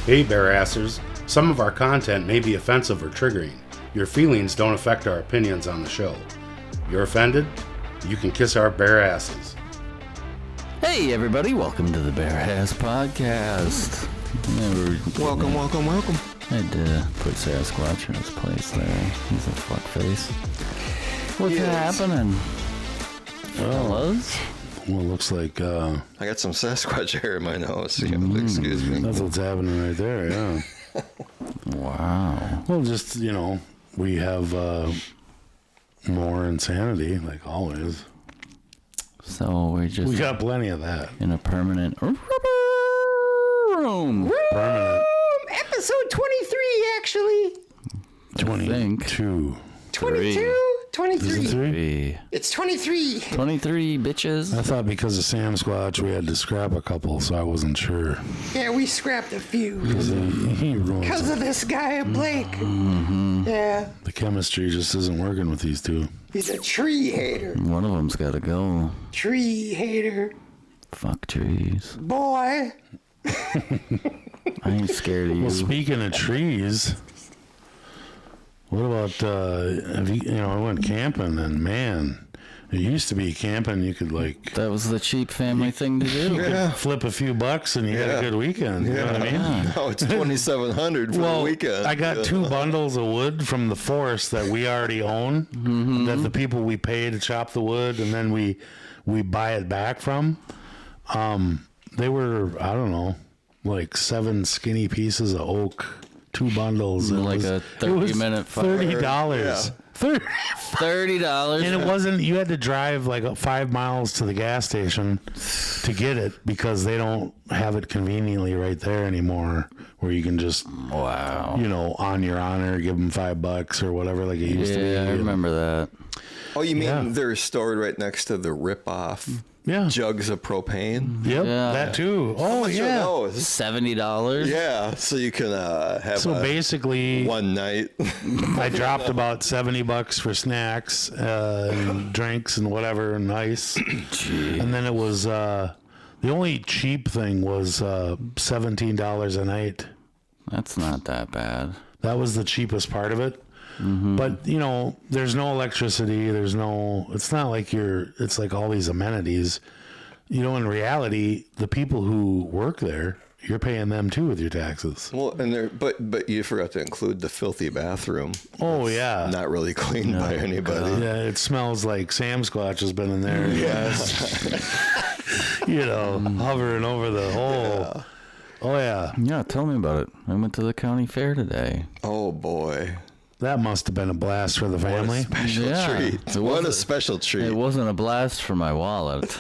Hey Bearassers, some of our content may be offensive or triggering. Your feelings don't affect our opinions on the show. You're offended? You can kiss our bare asses. Hey everybody, welcome to the Bear Ass Podcast. Welcome. I had to put Sasquatch in his place there. He's a fuckface. What's happening? Fellas? Well, it looks like I got some Sasquatch hair in my nose. So excuse me. that's what's happening right there, yeah. Wow. Well, just, we have more insanity, like always. So we got plenty of that. in a permanent room. Permanent. Episode 23, actually. 22. 23. It's 23. 23 bitches. I thought because of Sam Squatch we had to scrap a couple, so I wasn't sure. Yeah, we scrapped a few. He ruined Because of this guy, Blake. Yeah. the chemistry just isn't working with these two. He's a tree hater. One of them's got to go. Tree hater. Fuck trees. Boy. I ain't scared of you. Well, speaking of trees, what about, I went camping and man, it used to be camping, you could That was the cheap family thing to do. Yeah. flip a few bucks and you got a good weekend. You know what I mean? No, it's 2,700 for the weekend. I got 2 bundles of wood from the forest that we already own, that the people we pay to chop the wood, and then we buy it back from. They were, I don't know, like 7 skinny pieces of oak, 2 bundles. Like a 30-minute fire. $30. $30. And it wasn't, you had to drive like 5 miles to the gas station to get it because they don't have it conveniently right there anymore where you can just, Wow. on your honor, give them $5 or whatever like it used to be. Yeah, I remember that. Oh, you mean they're stored right next to the rip-off jugs of propane? Yep, Yeah. that too. Oh, yeah. $70. Yeah, so you can have Basically, one night. I dropped about $70 for snacks and drinks and whatever and ice. And then it was, the only cheap thing was $17 a night. That's not that bad. That was the cheapest part of it. But, there's no electricity. It's not like it's like all these amenities. In reality, the people who work there, you're paying them too with your taxes. Well, and but you forgot to include the filthy bathroom. Oh, yeah. Not really cleaned by anybody. Yeah, it smells like Sam Squatch has been in there. Hovering over the hole. Yeah. Oh, yeah. Yeah, tell me about it. I went to the county fair today. Oh, boy. That must have been a blast for the family. Special treat. What a special treat. It wasn't a blast for my wallet.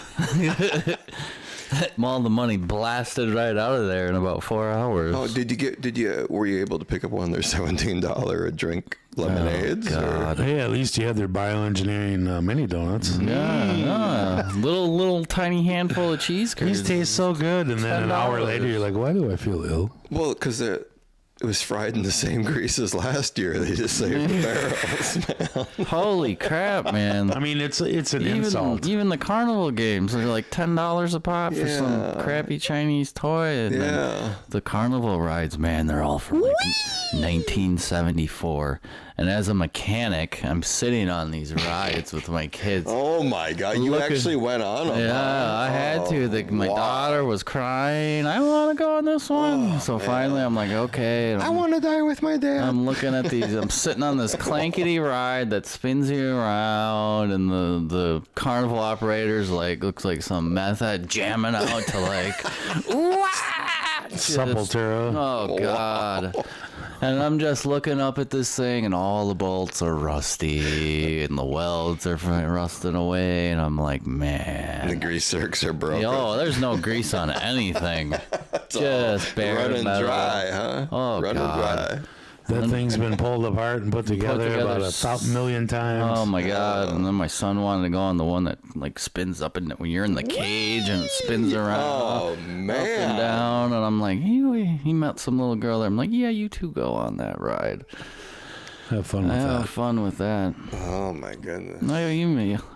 All the money blasted right out of there in about 4 hours. Oh, were you able to pick up one of their $17 a drink lemonades? Oh, God. Hey, at least you had their bioengineering mini donuts. Yeah. Little tiny handful of cheese curds. These taste so good, and then an hour later you're like, why do I feel ill? Well, because it was fried in the same grease as last year. They just saved the barrels, man. Holy crap, man. I mean, it's an insult. Even the carnival games are like $10 a pop for some crappy Chinese toy. And then the carnival rides, man, they're all from like 1974. And as a mechanic, I'm sitting on these rides with my kids. Oh, my God. You actually went on them. Yeah, I had to. My daughter was crying. I want to go on this one. So finally, I'm like, okay. I want to die with my dad. I'm looking at these. I'm sitting on this clankety ride that spins you around, and the carnival operators looks like some meth head jamming out to Sepultura. Oh God. And I'm just looking up at this thing, and all the bolts are rusty, and the welds are rusting away, and I'm like, man. The grease zerks are broken. Oh, there's no grease on anything. Just bare running metal. dry, huh? Oh, running God. dry. That thing's been pulled apart and put together about 1,000,000 times. Oh my God. And then my son wanted to go on the one that spins up and when you're in the cage and it spins around. Oh man. Up and down. And I'm like, he met some little girl there. I'm like, yeah, you two go on that ride. Have fun with that. Have fun with that. Oh my goodness.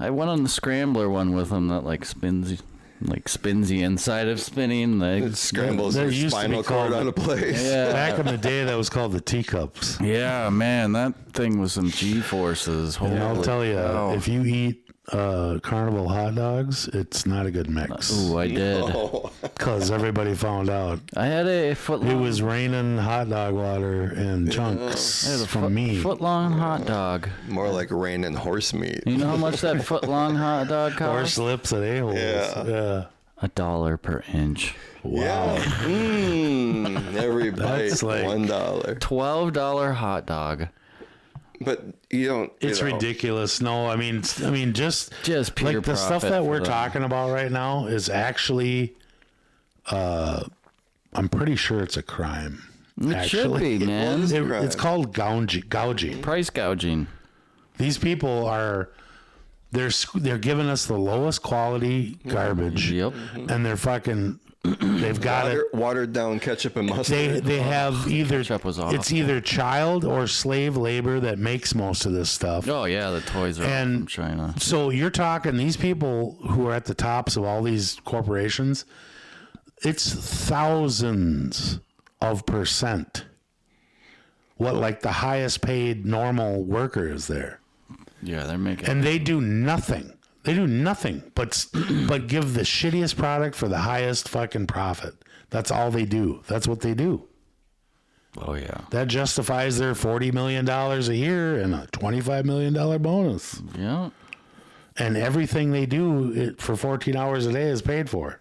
I went on the scrambler one with him that spins. Like spins the inside of spinning. It Like, scrambles There your used to be spinal cord called- out of place. yeah. Back in the day, that was called the teacups. Yeah, man, that thing was some G-forces. And I'll Holy tell you, cow. if you eat Carnival hot dogs, it's not a good mix. Ooh, I did. Because everybody found out. I had a foot It long. was raining hot dog water and chunks I had a from me. foot long hot dog. More like rain and horse meat. You know how much that foot long hot dog Horse cost? lips at a-holes. Yeah. $1 per inch. Yeah. Every bite, That's like- $1. $12 hot dog. But you don't. It's ridiculous. No, I mean, just pure like the stuff profit that for we're them. talking about right now is actually, I'm pretty sure it's a crime. It should actually. be, man. is- crime. It's called gouging. Price gouging. These people are, they're giving us the lowest quality garbage, Yep. and they're fucking, they've got it. Watered down ketchup and mustard. They have either Ketchup was awful. it's either child or slave labor that makes most of this stuff. Oh, yeah, the toys are And- from China. So you're talking these people who are at the tops of all these corporations, it's thousands of percent what like the highest paid normal worker is there. Yeah, they're making... And they do nothing. They do nothing but give the shittiest product for the highest fucking profit. That's all they do. That's what they do. Oh, yeah. That justifies their $40 million a year and a $25 million bonus. Yeah. And everything they do for 14 hours a day is paid for.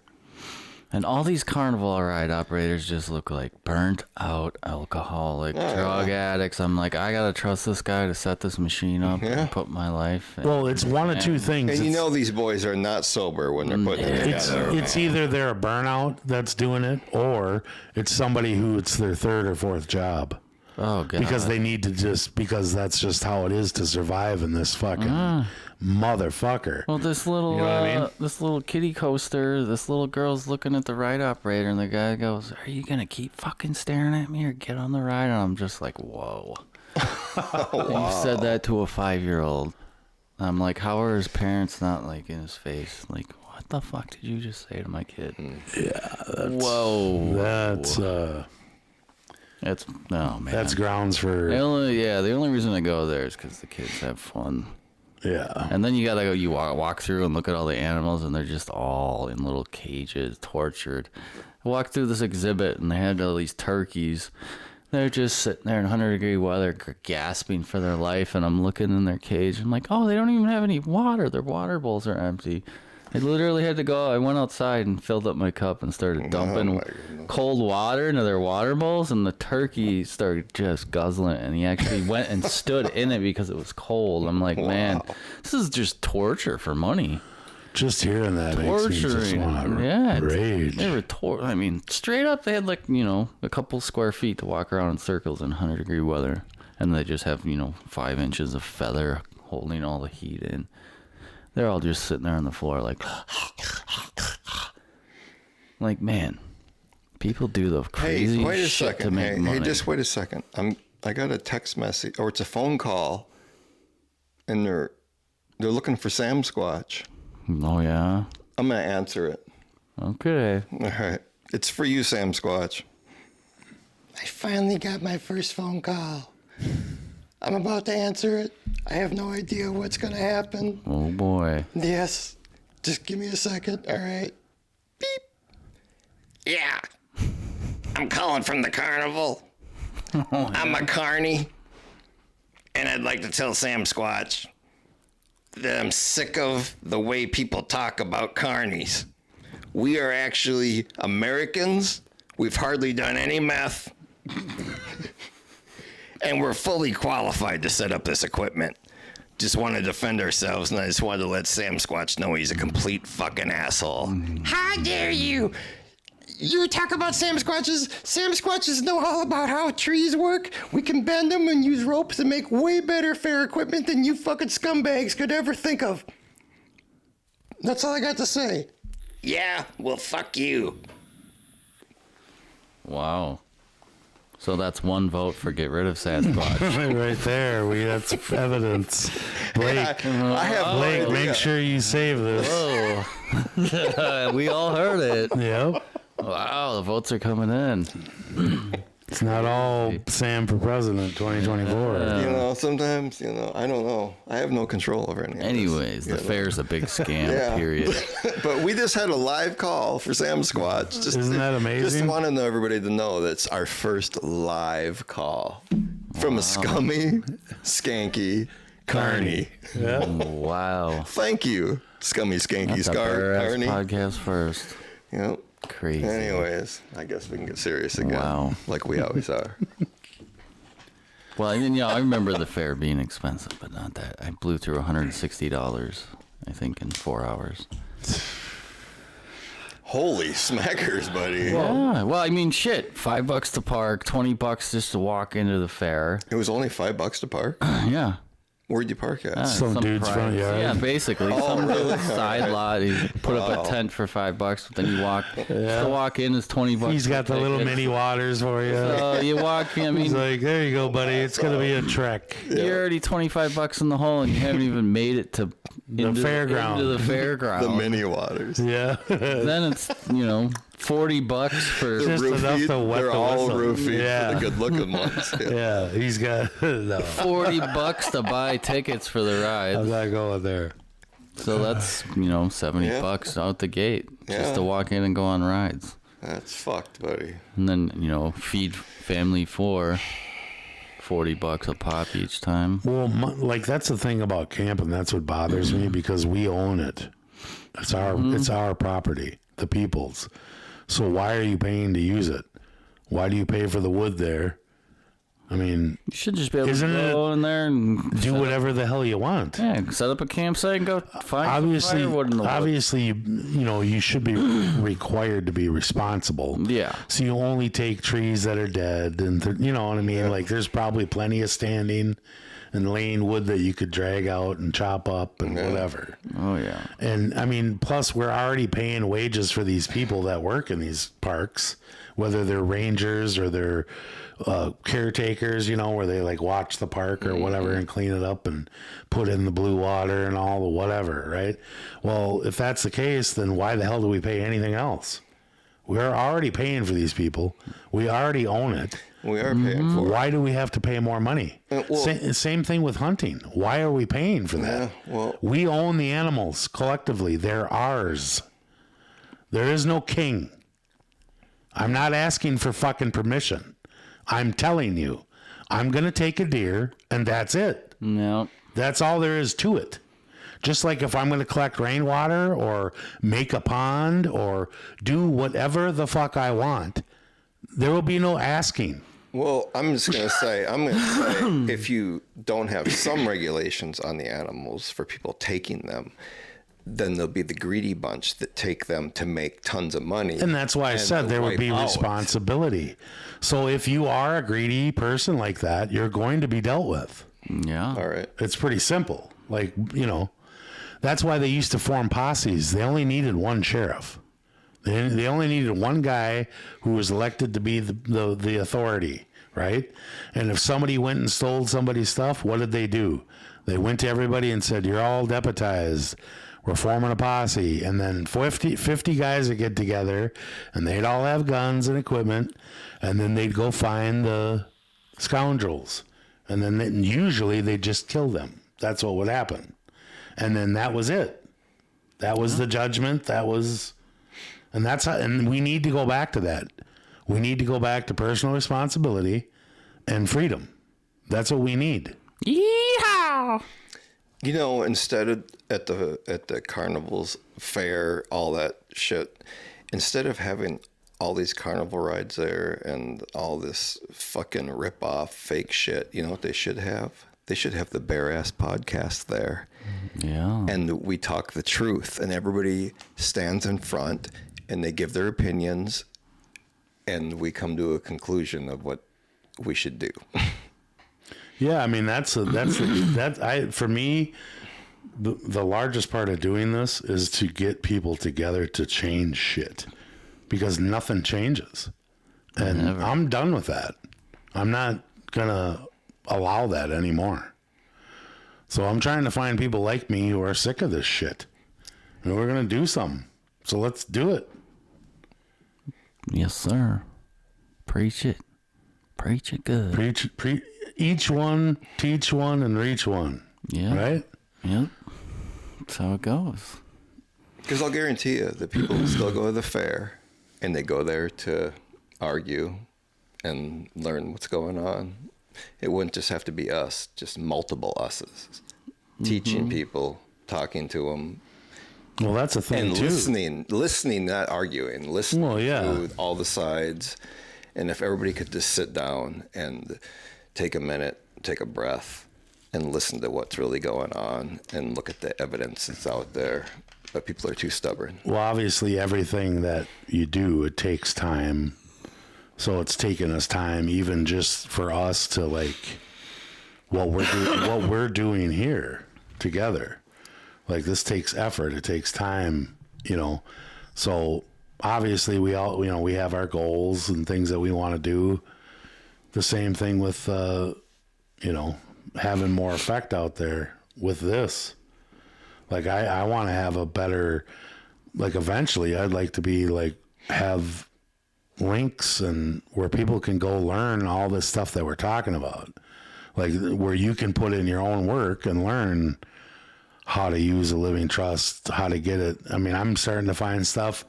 And all these carnival ride operators just look like burnt out alcoholic drug addicts. I'm like, I gotta trust this guy to set this machine up and put my life. Well, it's one of two things. And you It's- know these boys are not sober when they're putting it together. it's either they're a burnout that's doing it, or it's somebody who it's their third or fourth job. Oh god. Because they need to because that's just how it is to survive in this fucking motherfucker. Well, this little You know what I mean? this little kiddie coaster, this little girl's looking at the ride operator, and the guy goes, "Are you gonna keep fucking staring at me or get on the ride?" And I'm just like, "Whoa." You said that to a 5-year-old. I'm like, how are his parents not like in his face? Like, what the fuck did you just say to my kid? Whoa. That's That's no man. that's grounds for the only reason I go there is because the kids have fun. yeah. And then you gotta go. You walk through and look at all the animals, and they're just all in little cages, tortured. I walked through this exhibit, and they had all these turkeys. They're just sitting there in 100-degree weather, gasping for their life. And I'm looking in their cage. I'm like, oh, they don't even have any water. Their water bowls are empty. I literally had to go. I went outside and filled up my cup and started dumping cold water into their water bowls, and the turkey started just guzzling it, and he actually went and stood in it because it was cold. I'm like, man, this is just torture for money. Just hearing that makes me just Torturing. want to Yeah. rage. They were I mean, straight up, they had like, a couple square feet to walk around in circles in 100-degree weather, and they just have, 5 inches of feather holding all the heat in. They're all just sitting there on the floor like, man, people do the crazy Hey, wait a shit second. to make Hey, money. just wait a second. I got a text message, or it's a phone call, and they're looking for Sam Squatch. Oh, yeah? I'm gonna answer it. Okay. All right, it's for you, Sam Squatch. I finally got my first phone call. I'm about to answer it. I have no idea what's gonna happen. Oh, boy. Yes, just give me a second. All right. Beep. Yeah, I'm calling from the carnival. I'm a carny, and I'd like to tell Sam Squatch that I'm sick of the way people talk about carnies. We are actually Americans. We've hardly done any meth. And we're fully qualified to set up this equipment. Just want to defend ourselves, and I just wanted to let Sam Squatch know he's a complete fucking asshole. How dare you! You talk about Sam Squatches. Sam Squatches know all about how trees work. We can bend them and use ropes and make way better fair equipment than you fucking scumbags could ever think of. That's all I got to say. Yeah, well, fuck you. Wow. So that's one vote for get rid of Sasquatch. Right there. That's evidence. Blake, I have Blake, make sure you save this. Oh, we all heard it. Yep. Wow, the votes are coming in. It's not all Sam for president 2024. Sometimes, I don't know. I have no control over any of this. Anyways, the fair's a big scam, period. But we just had a live call for Sam Squatch. Isn't that amazing? Just wanted everybody to know that's our first live call from a scummy, skanky Carney. Yeah. Wow. Thank you, scummy, skanky, That's a bare-ass Carney. podcast first. Yep. Crazy. Anyways, I guess we can get serious again. Wow. Like we always are. Well, I remember the fair being expensive, but not that. I blew through $160, I think, in 4 hours. Holy smackers, buddy. Yeah. Well, I mean, shit. $5 to park, $20 just to walk into the fair. It was only $5 to park? Yeah. Where'd you park at? Some dude's front yard. Yeah, basically. Some dude's side lot. He put up a tent for $5, but then you walk. To walk in is $20. He's got the little mini waters for you. So you walk. I mean, He's like, there you go, buddy. It's gonna be a trek. you're already $25 in the hole, and you haven't even made it to fairground. Into the fairground. The mini waters. Yeah. Then it's $40 for Just enough to wet They're the all whistle. roofied Yeah. for the good looking ones. Yeah, he's got. No, $40 to buy tickets for the ride. I'm not going there. So that's $70 out the gate just to walk in and go on rides. That's fucked, buddy. And then feed family $40 a pop each time. Well, like that's the thing about camping. That's what bothers me because we own it. It's our property, the people's. So why are you paying to use it? Why do you pay for the wood there? I mean, You should just be able Isn't to go in there and do whatever the hell you want. set up a campsite and go find some firewood in the woods. Obviously, you should be required to be responsible. Yeah. So you only take trees that are dead, and you know what I mean. Yeah. Like there's probably plenty of standing and laying wood that you could drag out and chop up and whatever. Oh yeah. And I mean, plus we're already paying wages for these people that work in these parks, whether they're rangers or they're caretakers, where they like watch the park or whatever and clean it up and put in the blue water and all the whatever, right? Well, if that's the case, then why the hell do we pay anything else? We're already paying for these people. We already own it. We are paying for it. Why do we have to pay more money? Same thing with hunting. Why are we paying for that? We own the animals collectively. They're ours. There is no king. I'm not asking for fucking permission. I'm telling you, I'm going to take a deer and that's it. No. That's all there is to it. Just like if I'm going to collect rainwater or make a pond or do whatever the fuck I want, there will be no asking. Well, I'm just going to say, if you don't have some regulations on the animals for people taking them, then there'll be the greedy bunch that take them to make tons of money. And that's why I said there would be responsibility. So if you are a greedy person like that, you're going to be dealt with. Yeah. All right. It's pretty simple. Like, that's why they used to form posses. They only needed one sheriff. They only needed one guy who was elected to be the authority, right? And if somebody went and stole somebody's stuff, what did they do? They went to everybody and said, you're all deputized. We're forming a posse. And then 50 guys would get together, and they'd all have guns and equipment, and then they'd go find the scoundrels. And then usually they'd just kill them. That's what would happen. And then that was it. That was the judgment. That was... And that's how, and we need to go back to that. We need to go back to personal responsibility and freedom. That's what we need. Yeehaw! Instead of at the carnivals, fair, all that shit, instead of having all these carnival rides there and all this fucking rip-off fake shit, you know what they should have? They should have the Bare Ass podcast there. Yeah. And we talk the truth, and everybody stands in front and they give their opinions, and we come to a conclusion of what we should do. Yeah, I mean for me, the largest part of doing this is to get people together to change shit, because nothing changes, and I'm done with that. I'm not gonna allow that anymore. So I'm trying to find people like me who are sick of this shit. And we're gonna do something. So let's do it. Yes, sir. Preach it. Preach it good. Preach each one, teach one, and reach one. Yeah. Right? Yep. That's how it goes. Because I'll guarantee you, the people who still go to the fair, and they go there to argue and learn what's going on. It wouldn't just have to be us, just multiple us's. Teaching people, talking to them. Well, that's a thing And too. listening, not arguing, listening to all the sides. And if everybody could just sit down and take a minute, take a breath, and listen to what's really going on and look at the evidence that's out there. But people are too stubborn. Well, obviously, everything that you do, it takes time. So it's taken us time, even just for us to like what we're doing here together. Like this takes effort. It takes time, you know. So obviously, we all, you know, we have our goals and things that we want to do. The same thing with, you know, having more effect out there with this. Like I want to have a better, like eventually I'd like to be like have links and where people can go learn all this stuff that we're talking about, like where you can put in your own work and learn how to use a living trust, how to get it. I mean, I'm starting to find stuff.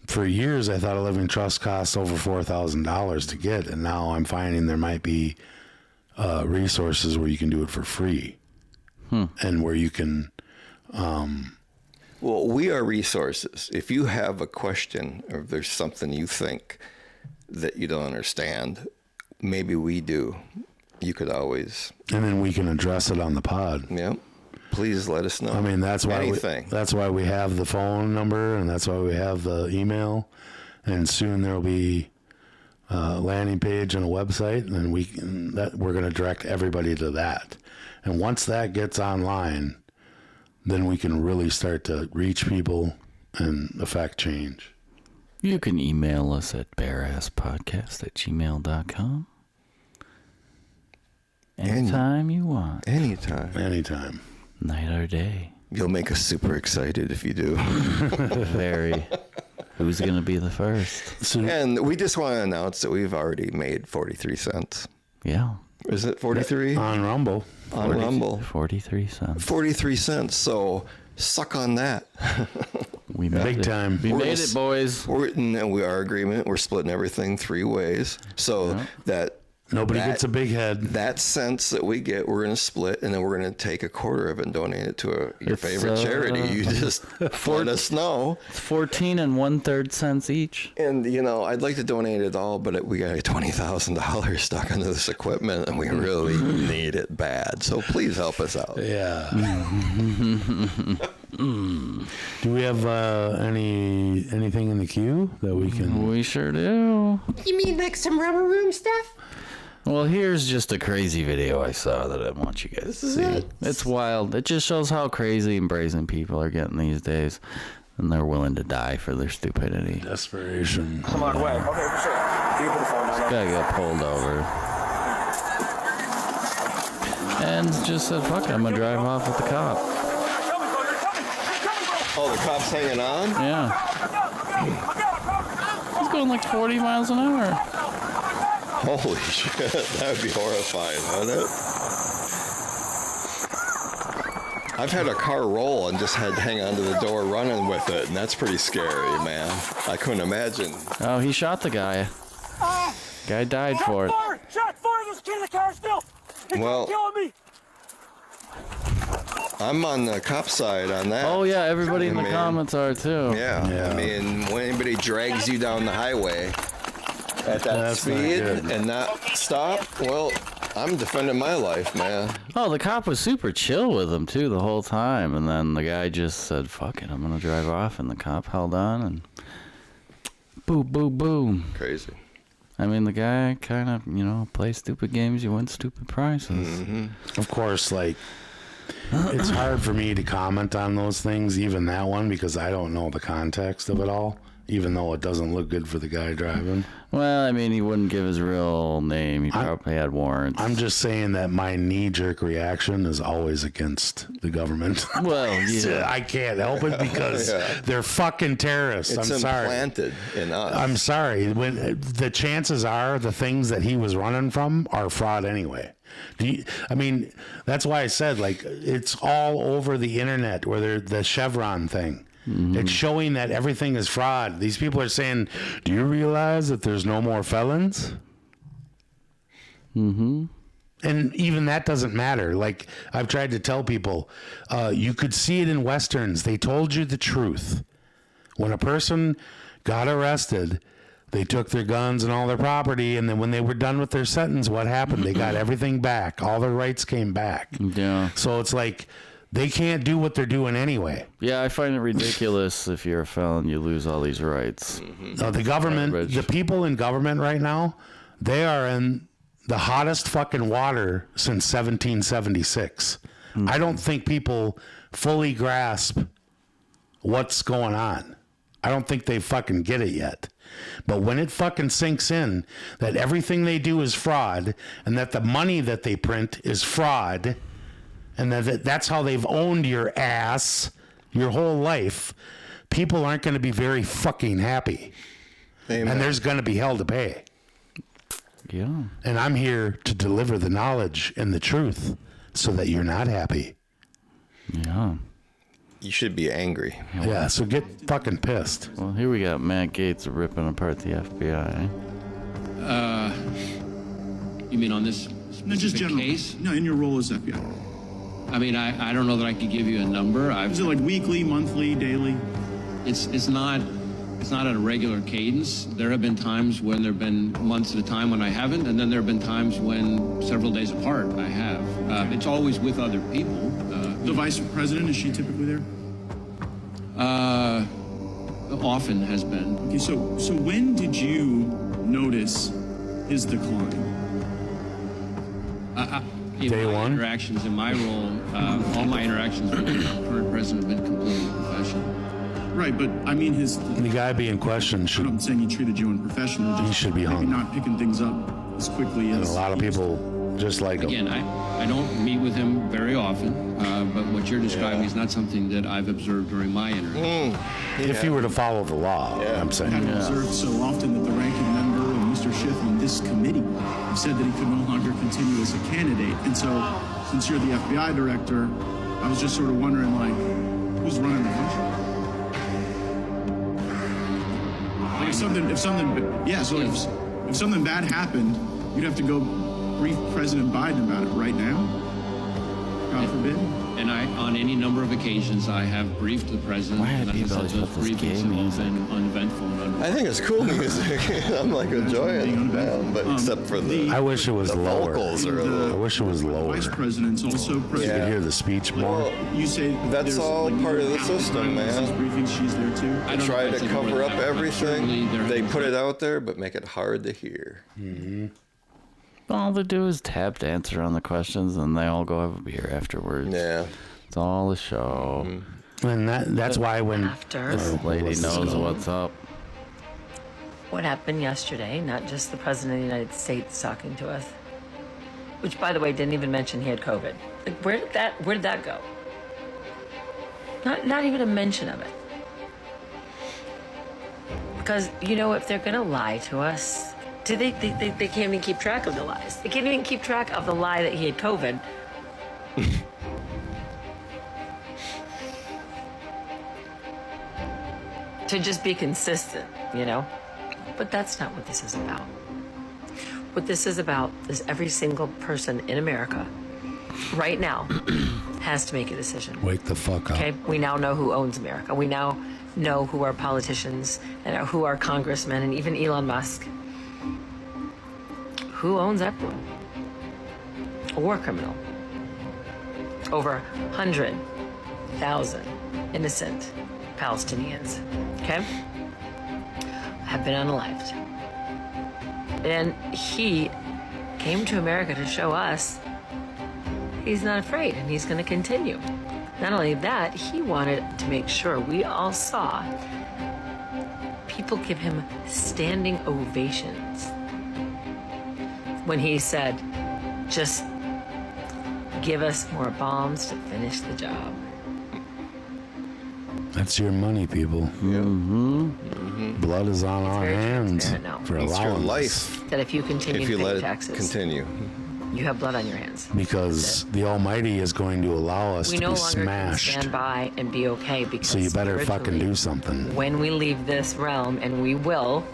For years, I thought a living trust costs over $4,000 to get, and now I'm finding there might be resources where you can do it for free, and where you can. Well, we are resources. If you have a question or if there's something you think that you don't understand, maybe we do. You could always. And then we can address it on the pod. Yeah. Please let us know. I mean, that's why that's why we have the phone number, and that's why we have the email. And soon there'll be a landing page and a website, and we're going to direct everybody to that. And once that gets online, then we can really start to reach people and affect change. You can email us at bearasspodcast@gmail.com. Anytime you want. Anytime. Night or day. You'll make us super excited if you do. Very. Who's going to be the first? And we just want to announce that we've already made 43 cents. Yeah. Is it 43? On Rumble. On Rumble. 43 cents. 43 cents. So suck on that. We made Big it. time. We made it, boys. Our agreement, we're splitting everything 3 ways. So that Nobody gets a big head. That cents that we get, we're going to split, and then we're going to take a quarter of it and donate it to your favorite charity. You just let us know. It's 14 1/3 cents each. And, you know, I'd like to donate it all, but we got $20,000 stuck into this equipment, and we really need it bad. So please help us out. Yeah. Do we have anything in the queue that we can? We sure do. You mean like some rubber room stuff? Well, here's just a crazy video I saw that I want you guys to see. It's wild. It just shows how crazy and brazen people are getting these days. And they're willing to die for their stupidity. Desperation. Come on, way. Okay, for sure. You put the phone down. This guy got pulled over. And just said, fuck it, I'm going to drive off with the cop. Oh, the cop's hanging on? Yeah. He's going like 40 miles an hour. Holy shit. That would be horrifying, wouldn't it? I've had a car roll and just had to hang onto the door running with it, and that's pretty scary, man. I couldn't imagine. Oh, he shot the guy. Guy died for it. Shot fire! There's a kid in the car still! He's Well, killing me! I'm on the cop side on that. Oh, yeah, everybody in the Man. comments are too. Yeah. I mean, when anybody drags you down the highway at that That's not speed good. and not stop, well, I'm defending my life, man. Oh, the cop was super chill with him too the whole time. And then the guy just said, fuck it, I'm going to drive off. And the cop held on and boom, boom, boom. Crazy. I mean, the guy kind of, plays stupid games, you win stupid prizes. Of course, like, it's hard for me to comment on those things, even that one, because I don't know the context of it all. even though it doesn't look good for the guy driving. Well, I mean, he wouldn't give his real name. He probably had warrants. I'm just saying that my knee-jerk reaction is always against the government. Well, yeah. I can't help it because they're fucking terrorists. It's I'm sorry. implanted in us. I'm sorry. When the chances are the things that he was running from are fraud anyway. I mean, that's why I said, like, it's all over the internet where the Chevron thing. Mm-hmm. It's showing that everything is fraud. These people are saying, do you realize that there's no more felons? Mm-hmm. And even that doesn't matter. Like, I've tried to tell people, you could see it in Westerns. They told you the truth. When a person got arrested, they took their guns and all their property, and then when they were done with their sentence, what happened? They got everything back. All their rights came back. Yeah. So it's like they can't do what they're doing anyway. Yeah, I find it ridiculous. If you're a felon, you lose all these rights. Mm-hmm. The government, the people in government right now, they are in the hottest fucking water since 1776. Mm-hmm. I don't think people fully grasp what's going on. I don't think they fucking get it yet. But when it fucking sinks in that everything they do is fraud and that the money that they print is fraud and that's how they've owned your ass your whole life, people aren't going to be very fucking happy. Amen. And there's going to be hell to pay. Yeah. And I'm here to deliver the knowledge and the truth so that you're not happy. Yeah. You should be angry. Yeah, so get fucking pissed. Well, here we got Matt Gaetz ripping apart the FBI. You mean on this specific case? No, in your role as FBI. I mean, I don't know that I could give you a number. Is it like weekly, monthly, daily? It's not at a regular cadence. There have been times when there have been months at a time when I haven't, and then there have been times when several days apart I have. It's always with other people. The vice president, is she typically there? Often has been. Okay, so when did you notice his decline? Day one? Interactions in my role, all my interactions with the current president have been completely professional. Right, but I mean the guy being questioned should. I'm saying he treated you unprofessionally. He should be hung. Not picking things up as quickly as. And a lot of people just like him. Again, I don't meet with him very often, but what you're describing is not something that I've observed during my interview. If you were to follow the law, I'm saying. I've observed so often that the ranking member and Mr. Schiff on this committee have said that he could no longer continue as a candidate. And so, since you're the FBI director, I was just sort of wondering, like, who's running the country? Like if something bad happened, you'd have to go brief President Biden about it right now. God forbid. And on any number of occasions, I have briefed the president. Why have people always put this game music? Uneventful and uneventful. I think it's cool music. I'm like enjoying it, but except for I wish it was the lower. vocals are a I little. wish it was lower. Vice president's also You president. could hear the speech more. Well, You say that's there's, all like, part of the out system, in man. briefings, she's there too. I don't Try know if to it's cover more up than that, but certainly everything. there They has put been- it out there, but make it hard to hear. All they do is tap dancer on the questions, and they all go have a beer afterwards. Yeah. It's all a show. And that's why when After This lady knows what's up. what happened yesterday, not just the President of the United States talking to us, which, by the way, didn't even mention he had COVID. Like, where did that go? Not even a mention of it. Because, if they're going to lie to us, they can't even keep track of the lies. They can't even keep track of the lie that he had COVID. To just be consistent, But that's not what this is about. What this is about is every single person in America right now has to make a decision. wake the fuck up. Okay, we now know who owns America. We now know who are politicians and who are congressmen and even Elon Musk. Who owns everyone? A war criminal. Over 100,000 innocent Palestinians, okay, have been unalived. And he came to America to show us he's not afraid and he's going to continue. Not only that, he wanted to make sure we all saw people give him standing ovations when he said, just give us more bombs to finish the job. That's your money, people. Blood is on our very hands transparent now. for It's your allowing life That if you continue if you to let pay it taxes, continue. you have blood on your hands. Because the Almighty is going to allow us We to no be longer smashed. can stand by and be okay because So you better fucking spiritually, do something. when we leave this realm, and we will,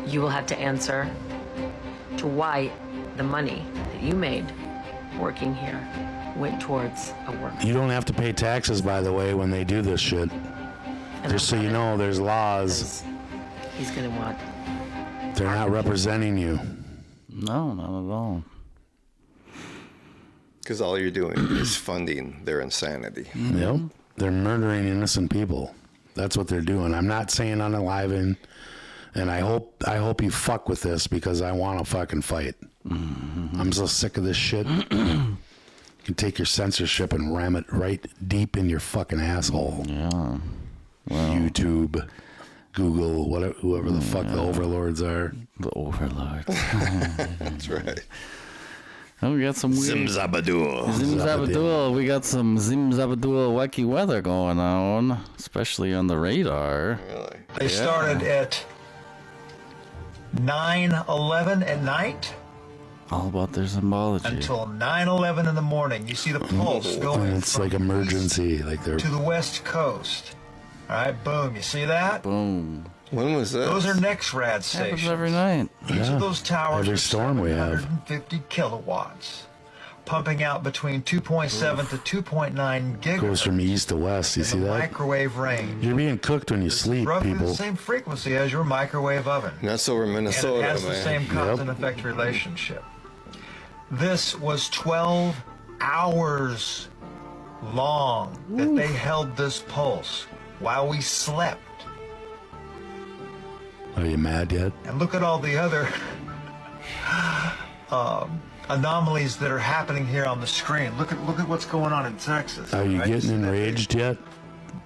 you will have to answer to why the money that you made working here went towards a work. You don't have to pay taxes, by the way, when they do this shit. And Just so I'm you glad know, there's laws. because he's going to want. They're not representing you. No, not at all. Because all you're doing is funding their insanity. Yep. They're murdering innocent people. That's what they're doing. I'm not saying unaliving, and I hope you fuck with this because I want to fucking fight. I'm so sick of this shit. You can take your censorship and ram it right deep in your fucking asshole. Yeah. Well, YouTube, Google, whatever, whoever the fuck the overlords are. the overlords. That's right. Oh, we got some weird Zimzabadoo. Zimzabadoo. We got some Zimzabadoo wacky weather going on, especially on the radar. Really? They started at 9:11 at night All about their symbology. until 9:11 in the morning. You see the pulse going And it's from like emergency, like they're to the west coast. All right, boom. You see that? Boom. When was this? Those are NextRad Happens stations. every night. Each Yeah, of those towers every are storm we have. 750 kilowatts, pumping out between 2.7 to 2.9 gigahertz. goes from east to west. You in see the that? microwave range. You're being cooked when you sleep, Roughly people. the same frequency as your microwave oven. And that's over And Minnesota, it has the man. same cause and effect relationship. This was 12 hours long that they held this pulse while we slept. Are you mad yet? And look at all the other anomalies that are happening here on the screen. Look at what's going on in Texas. Are you right? getting See that enraged yet?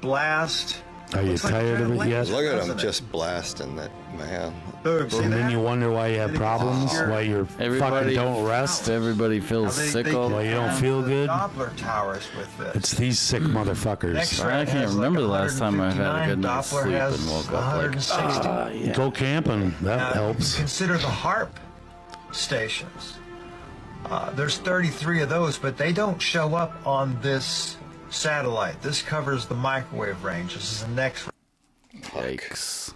blast? Are you Looks like tired of it Atlantis, yet? Look at doesn't him it? just blasting that man. Boom, see And then that? you wonder why you have problems, why you're fucking Everybody don't rest, Everybody feels Now, sick they all why the you don't have feel the good. Doppler towers with this. It's these sick motherfuckers. NextRad I can't has remember the last time I've had a good 159, night's Doppler sleep has and woke up like, 160. Go camping. That Now, helps. Consider the HARP stations. There's 33 of those, but they don't show up on this satellite. This covers the microwave range. This is the next. yikes.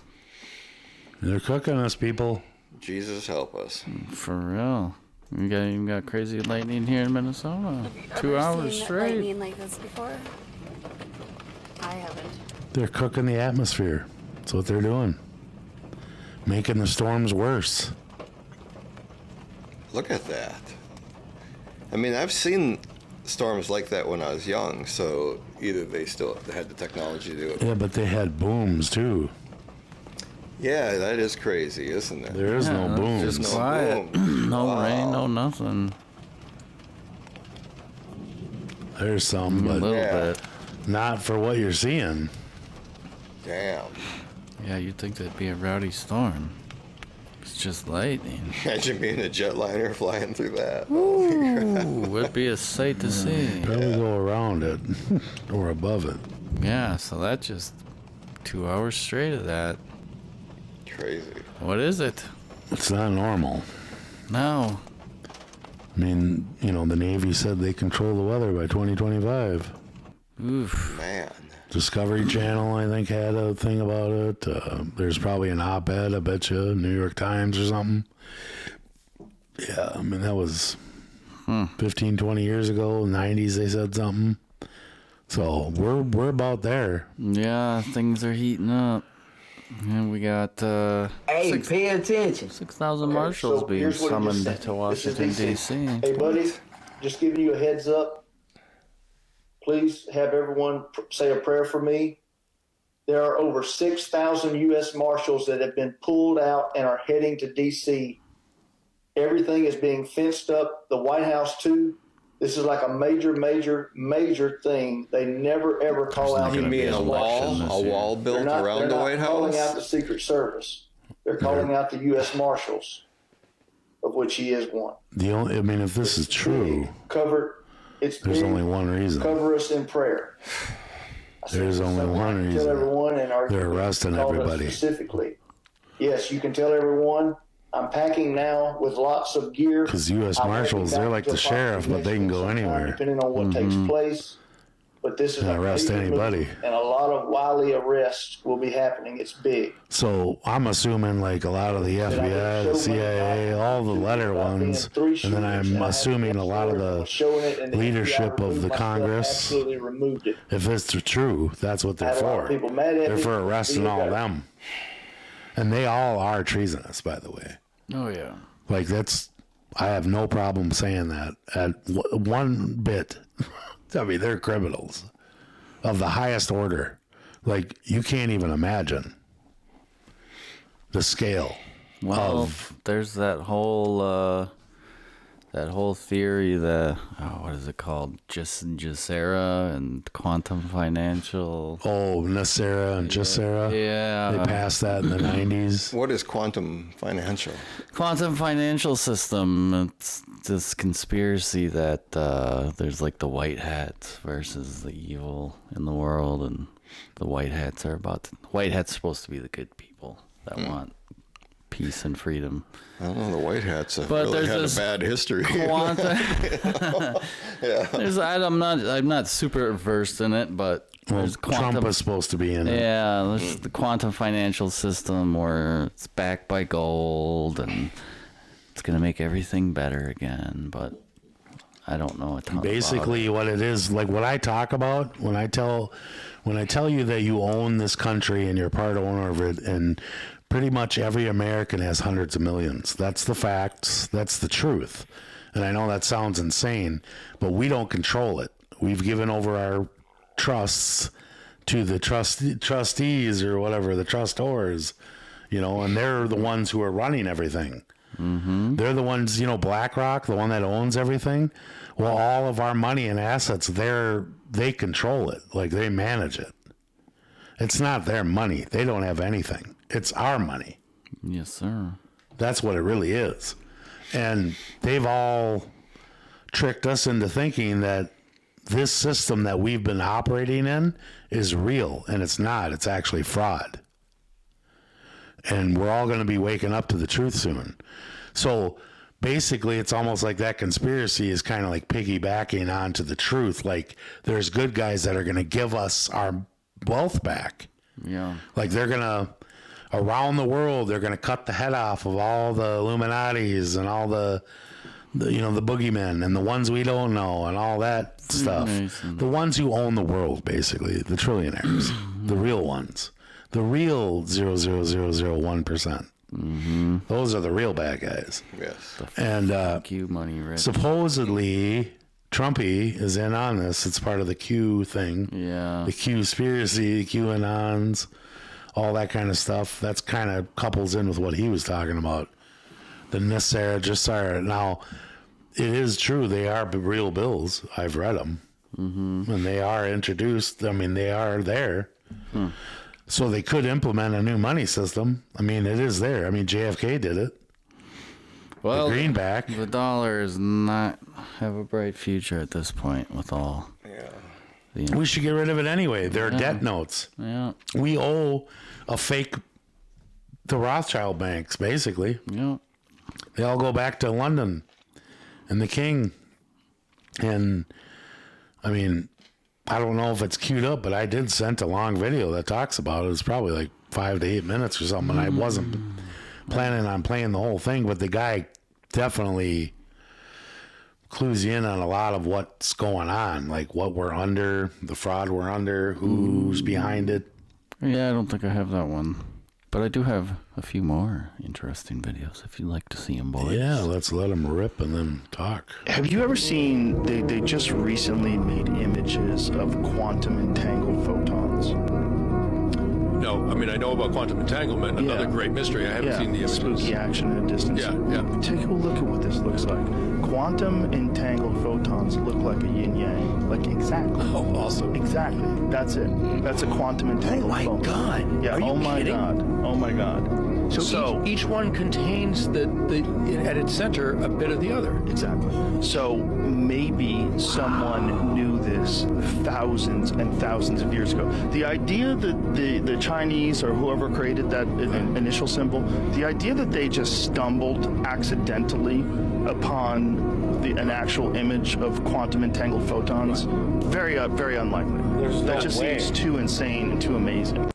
They're cooking us, people. Jesus help us. For real. We even got crazy lightning here in Minnesota. 2 hours Seen straight. lightning like this before? I haven't. They're cooking the atmosphere. That's what they're doing. Making the storms worse. Look at that. I mean, I've seen storms like that when I was young, so either they still had the technology to do it. Yeah, but they had booms too. Yeah, that is crazy, isn't it? There is Yeah, no that's booms. just No quiet. boom. No Wow. rain, no nothing. There's some, A but little Yeah. bit. not for what you're seeing. Damn. Yeah, you'd think that'd be a rowdy storm. It's just lightning. Imagine being a jetliner flying through that. Ooh, would be a sight to see. Probably go around it or above it. Yeah, so that just 2 hours straight of that. Crazy. What is it? It's not normal. No. I mean, you know, the Navy said they control the weather by 2025. Oof. Man. Discovery Channel, I think, had a thing about it. There's probably an op-ed, I bet you, New York Times or something. Yeah, I mean, that was 15, 20 years ago. 90s, they said something. So we're about there. Yeah, things are heating up. And we got Pay attention. 6,000 marshals being summoned to Washington, D.C. Hey, buddy, just giving you a heads up. Please have everyone say a prayer for me. There are over 6,000 U.S. Marshals that have been pulled out and are heading to D.C. Everything is being fenced up. The White House, too. This is like a major thing. They never ever call out. You mean a wall built around the White House? They're not calling out the Secret Service. They're calling out the U.S. Marshals, of which he is one. If this is true, there's only one reason. Cover us in prayer. There's only one reason. Tell everyone, and they're arresting everybody. Specifically, yes, you can tell everyone. I'm packing now with lots of gear. Because U.S. Marshals, they're like the sheriff, but they can go anywhere. Depending on what takes place. But this is arrest anybody. And a lot of wily arrests will be happening. It's big. So I'm assuming like a lot of the FBI, the CIA, all the letter ones, and then I'm assuming a lot of the leadership of the Congress. Absolutely removed it. If it's true, that's what they're for. They're for arresting all of them. And they all are treasonous, by the way. Oh, yeah. Like, I have no problem saying that at one bit. I mean, they're criminals of the highest order. Like, you can't even imagine the scale. Well, there's that whole theory, what is it called? Gessera and quantum financial. Oh, Nacera and Gessera. Yeah. They passed that in the 90s. What is quantum financial? Quantum financial system. It's this conspiracy that there's like the white hats versus the evil in the world, and the white hats are white hats supposed to be the good people that want peace and freedom. I don't know, the white hats have really had a bad history. I'm not super versed in it, but Trump is supposed to be in it. Yeah, there's the quantum financial system where it's backed by gold and it's gonna make everything better again. But I don't know a ton. Basically, what it is, like what I talk about when I tell you that you own this country and you're part owner of it, and pretty much every American has hundreds of millions. That's the facts. That's the truth. And I know that sounds insane, but we don't control it. We've given over our trusts to the trustees or whatever, the trustors, and they're the ones who are running everything. Mm-hmm. They're the ones, BlackRock, the one that owns everything. Well, all of our money and assets, they control it. Like, they manage it. It's not their money. They don't have anything. It's our money. Yes, sir. That's what it really is. And they've all tricked us into thinking that this system that we've been operating in is real, and it's not. It's actually fraud. And we're all going to be waking up to the truth soon. So basically, it's almost like that conspiracy is kind of like piggybacking onto the truth. Like, there's good guys that are going to give us our wealth back. Yeah. Like, they're going to, around the world, they're going to cut the head off of all the Illuminatis and all the boogeymen and the ones we don't know and all that stuff. The ones who own the world, basically, the trillionaires, the real ones, the real 0.0001%. Mm-hmm. Those are the real bad guys. Yes. And Q money rich. Supposedly, Trumpy is in on this. It's part of the Q thing. Yeah. The Q-spiracy, QAnons, all that kind of stuff. That's kind of couples in with what he was talking about. The Nacera, Gessera. Now, it is true. They are real bills. I've read them. Mm-hmm. And they are introduced. I mean, they are there. So they could implement a new money system. I mean, it is there. I mean, JFK did it. Well, the greenback. The dollar does not have a bright future at this point with all. Yeah. We should get rid of it anyway. They're debt notes. Yeah. We owe a fake, the Rothschild banks, basically. Yeah. They all go back to London and the king. And, I mean, I don't know if it's queued up, but I did send a long video that talks about it. It's probably like 5 to 8 minutes or something. I wasn't planning on playing the whole thing, but the guy definitely clues you in on a lot of what's going on, like what we're under, the fraud we're under, who's behind it. Yeah, I don't think I have that one. But I do have a few more interesting videos if you'd like to see them, boys. Yeah, let's let them rip and then talk. Have you ever seen, they just recently made images of quantum entangled photons. No, I mean, I know about quantum entanglement, another great mystery. I haven't seen the images. Spooky action at a distance. Yeah. Take a look at what this looks like. Quantum entangled photons look like a yin-yang. Like, exactly. Oh, awesome. Exactly. That's it. That's a quantum entangled photon. Oh, my God. Yeah, oh, my God. Oh, my God. So each one contains at its center a bit of the other. Exactly. So maybe someone knew this thousands and thousands of years ago. The idea that the Chinese or whoever created that initial symbol, the idea that they just stumbled accidentally upon an actual image of quantum entangled photons, very unlikely. That just seems too insane and too amazing.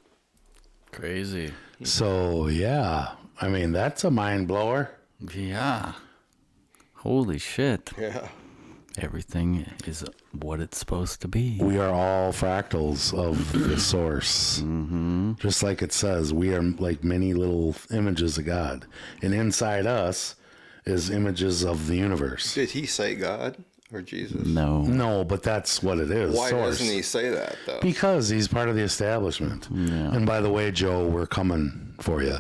Crazy. So, yeah. I mean, that's a mind blower. Yeah. Holy shit. Yeah. Everything is what it's supposed to be. We are all fractals of the source. Mm-hmm. Just like it says, we are like many little images of God. And inside us is images of the universe. Did he say God or Jesus? No, but that's what it is. Why source. doesn't he say that, though? Because he's part of the establishment. Yeah. And by the way, Joe, we're coming for you.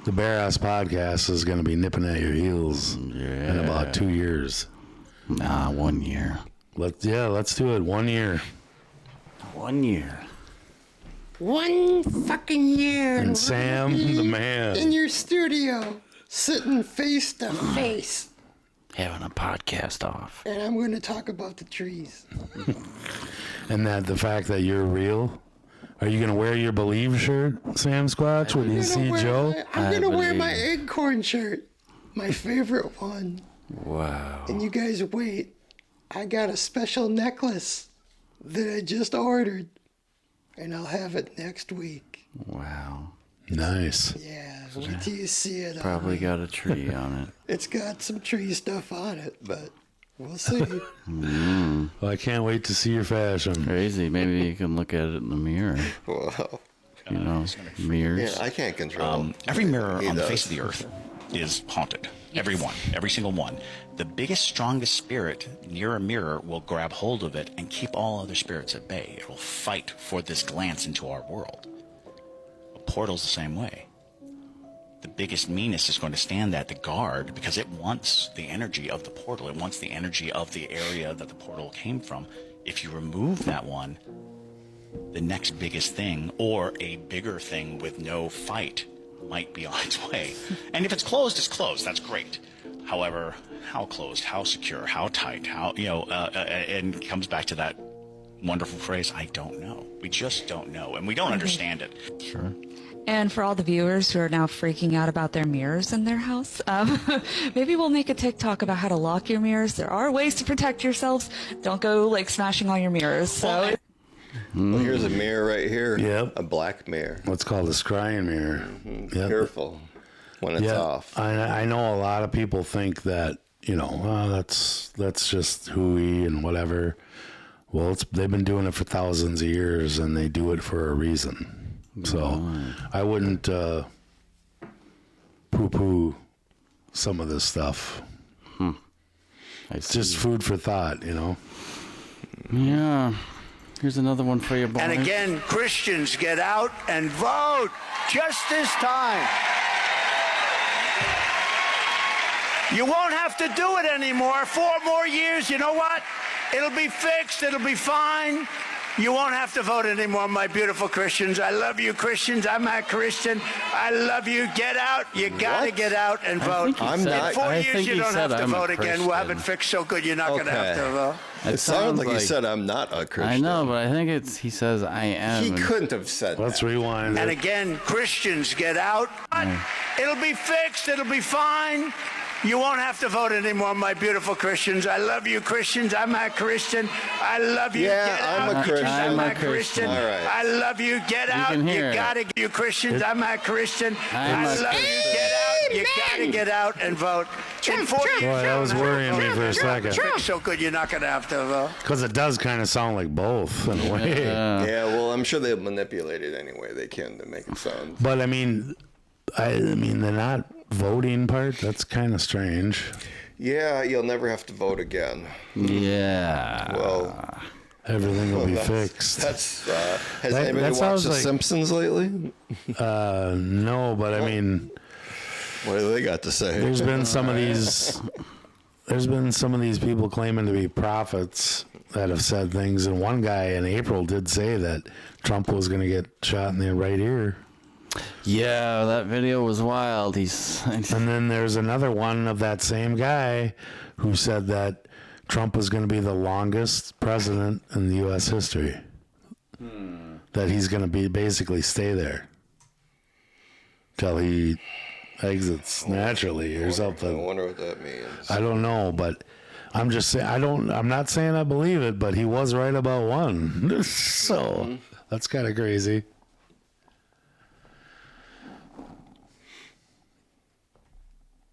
The Bare Ass Podcast is going to be nipping at your heels in about 2 years. Nah, 1 year. Let's do it. 1 year. 1 year. 1 fucking year. And Sam, the man. In your studio, sitting face to face. Having a podcast off. And I'm going to talk about the trees. And that the fact that you're real. Are you going to wear your Believe shirt, Sam Squatch, when you see Joe? I'm going to wear my Acorn shirt. My favorite one. Wow. And you guys wait. I got a special necklace that I just ordered. And I'll have it next week. Wow. Nice. Yeah, wait till you see it. Probably got a tree on it. It's got some tree stuff on it, but we'll see. Well, I can't wait to see your fashion. Crazy. Maybe you can look at it in the mirror. Wow. You know, mirrors. Yeah, I can't control. Every mirror on the face of the earth is haunted. Every one. Every single one. The biggest, strongest spirit near a mirror will grab hold of it and keep all other spirits at bay. It will fight for this glance into our world. A portal's the same way. The biggest meanest is going to stand at the guard because it wants the energy of the portal. It wants the energy of the area that the portal came from. If you remove that one, the next biggest thing or a bigger thing with no fight might be on its way. And if it's closed, it's closed. That's great. However, how closed, how secure, how tight, and it comes back to that wonderful phrase, I don't know. We just don't know, and we don't understand it. Sure. And for all the viewers who are now freaking out about their mirrors in their house, maybe we'll make a TikTok about how to lock your mirrors. There are ways to protect yourselves. Don't go like smashing all your mirrors. So. Well, here's a mirror right here. Yep. A black mirror. What's called a scrying mirror. Mm-hmm. Yep. Careful when it's off. I know a lot of people think that, that's just hooey and whatever. Well, they've been doing it for thousands of years, and they do it for a reason. So I wouldn't poo-poo some of this stuff. It's just food for thought, Yeah. Here's another one for you, boys. And again, Christians, get out and vote just this time. You won't have to do it anymore. 4 more years, you know what? It'll be fixed. It'll be fine. You won't have to vote anymore, my beautiful Christians. I love you, Christians. I'm a Christian. I love you. Get out. You got to get out and vote. I'm not. In 4 years, you don't have to vote again. We'll have it fixed so good you're not going to have to vote. It sounds like he said I'm not a Christian. I know, but I think he says I am. He couldn't have said that. Let's rewind. And again, Christians, get out. It'll be fixed. It'll be fine. You won't have to vote anymore, my beautiful Christians. I love you, Christians. I'm a Christian. I love you. Yeah, get I'm out. a Christian. I'm a Christian. All right. I love you. Get out. You got to, you Christians. I'm a Christian. I love you. Get out. You got to get out and vote. In 4 years, Boy, that was worrying me for a second. Fixed so good you're not going to have to vote. Because it does kind of sound like both in a way. Yeah, well, I'm sure they'll manipulate it any way they can to make it sound. But I mean, the not voting part, that's kind of strange. Yeah, you'll never have to vote again. Yeah. Well, everything will be fixed. Has anybody watched The Simpsons lately? No, but I mean, what do they got to say? There's been some of these people claiming to be prophets that have said things, and one guy in April did say that Trump was going to get shot in the right ear. Yeah, that video was wild. And then there's another one of that same guy who said that Trump was going to be the longest president in the U.S. history. That he's going to be basically stay there till he exits naturally or something. I wonder what that means. I don't know, but I'm just saying I'm not saying I believe it, but he was right about one. So that's kind of crazy.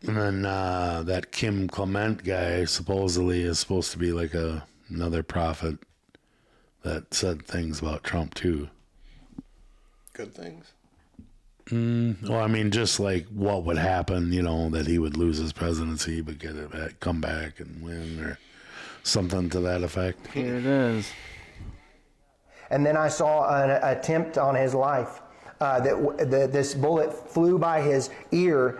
And then that Kim Clement guy supposedly is supposed to be like another prophet that said things about Trump too. Good things. Well, I mean, just like what would happen, that he would lose his presidency, but get it back, come back and win, or something to that effect. Here it is. And then I saw an attempt on his life. This bullet flew by his ear.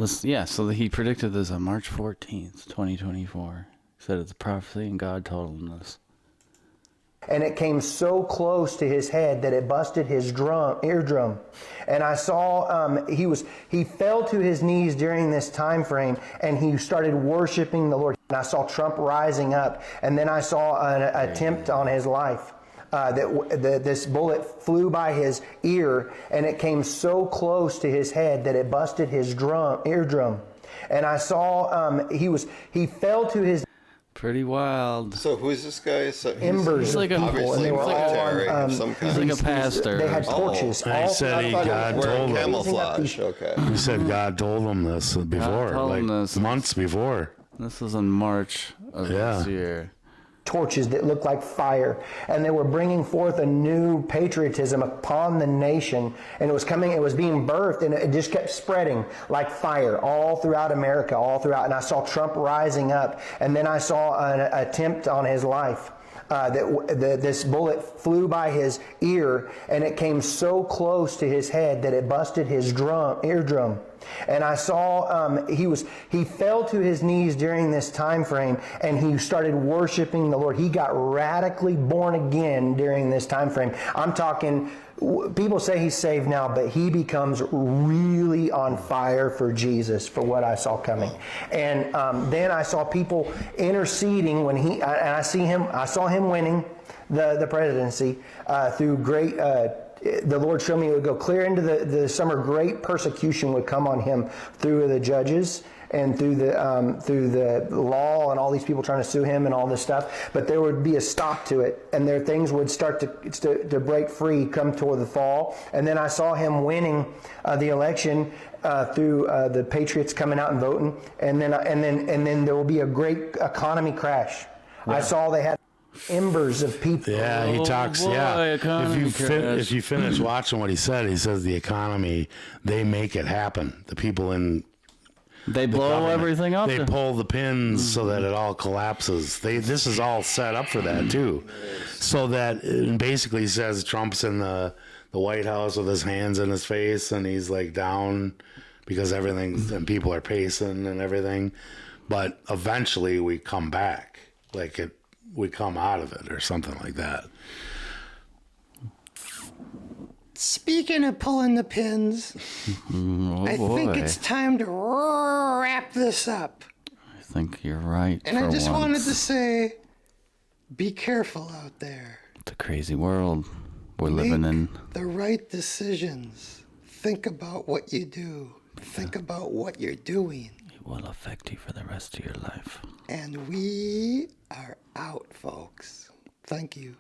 So he predicted this on March 14th, 2024. He said it's a prophecy, and God told him this. And it came so close to his head that it busted his eardrum. And I saw he fell to his knees during this time frame, and he started worshiping the Lord. And I saw Trump rising up, and then I saw an attempt on his life. This bullet flew by his ear, and it came so close to his head that it busted his eardrum. And I saw he fell to his. Pretty wild. So who is this guy? Embers of people, and they were all on some kind. He's like a pastor. They had torches. He said God told him. Camouflage. Okay. He said God told him this before, months before. This was in March of this year. Torches that looked like fire, and they were bringing forth a new patriotism upon the nation, and it was being birthed, and it just kept spreading like fire all throughout America, and I saw Trump rising up, and then I saw an attempt on his life. This bullet flew by his ear, and it came so close to his head that it busted his eardrum. And I saw he fell to his knees during this time frame, and he started worshiping the Lord. He got radically born again during this time frame. I'm talking, people say he's saved now, but he becomes really on fire for Jesus, for what I saw coming. And then I saw people interceding when I saw him winning the presidency through great. The Lord showed me it would go clear into the summer. Great persecution would come on him through the judges and through the law and all these people trying to sue him and all this stuff. But there would be a stop to it, and things would start to break free come toward the fall. And then I saw him winning the election through the Patriots coming out and voting, and then there will be a great economy crash. Yeah. I saw they had embers of people. Yeah, he talks. If you finish watching what he says the economy, they make it happen. The people they blow everything up. They pull the pins so that it all collapses. This is all set up for that too, so that it basically says Trump's in the White House with his hands in his face, and he's like down because everything's and people are pacing and everything, but eventually we come back we come out of it or something like that. Speaking of pulling the pins, I think it's time to wrap this up. I think you're right. And I just wanted to say, be careful out there. It's a crazy world we're living in. The right decisions. Think about what you do. Think about what you're doing. It will affect you for the rest of your life. And we are out, folks. Thank you.